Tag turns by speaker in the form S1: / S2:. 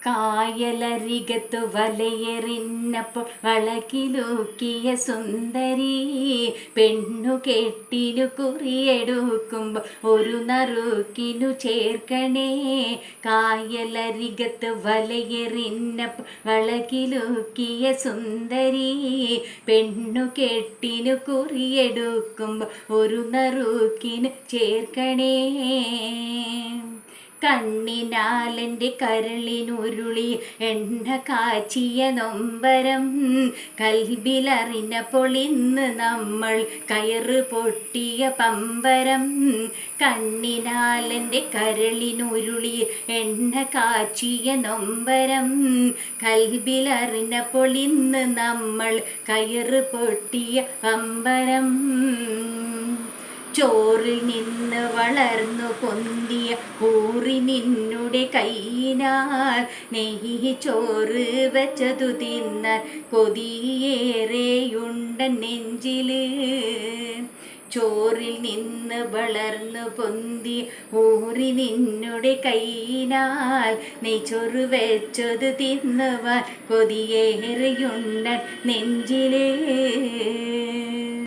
S1: കായലരികത്തു വലയെറിഞ്ഞപ്പോൾ വളക്കിലൂക്കിയ സുന്ദരി പെണ്ണു കെട്ടിനു കുറിയെടുക്കുമ്പോൾ ഒരു നറുക്കിനു ചേർക്കണേ. കായലരികത്ത് വലയെറിഞ്ഞപ്പോൾ വളക്കിലൂക്കിയ സുന്ദരി പെണ്ണു കെട്ടിനു കുറിയെടുക്കുമ്പോൾ ഒരു നറുക്കിനു ചേർക്കണേ. കണ്ണിനാലെൻ്റെ കരളിനുരുളി എണ്ണ കാച്ചിയ നൊമ്പരം കൽബിലറിഞ്ഞപ്പോൾ ഇന്ന് നമ്മൾ കയറ് പൊട്ടിയ പമ്പരം. കണ്ണിനാലെൻ്റെ കരളിനുരുളി എണ്ണ കാച്ചിയ നൊമ്പരം കൽബിലറിഞ്ഞപ്പോൾ ഇന്ന് നമ്മൾ കയറ് പൊട്ടിയ പമ്പരം. ചോറിൽ നിന്ന് വളർന്നു പൊന്തിയ ഊറി നിന്നുടെ കൈയിനാൽ നെയ്യ് ചോറ് വെച്ചതു തിന്നാൻ കൊതിയേറെയുണ്ട നെഞ്ചില്. ചോറിൽ നിന്ന് വളർന്നു പൊന്തി ഊറി നിന്നുടെ കൈയിനാൽ നെയ്ച്ചോറ് വെച്ചത് തിന്നുവാൻ കൊതിയേറെയുണ്ട നെഞ്ചില്.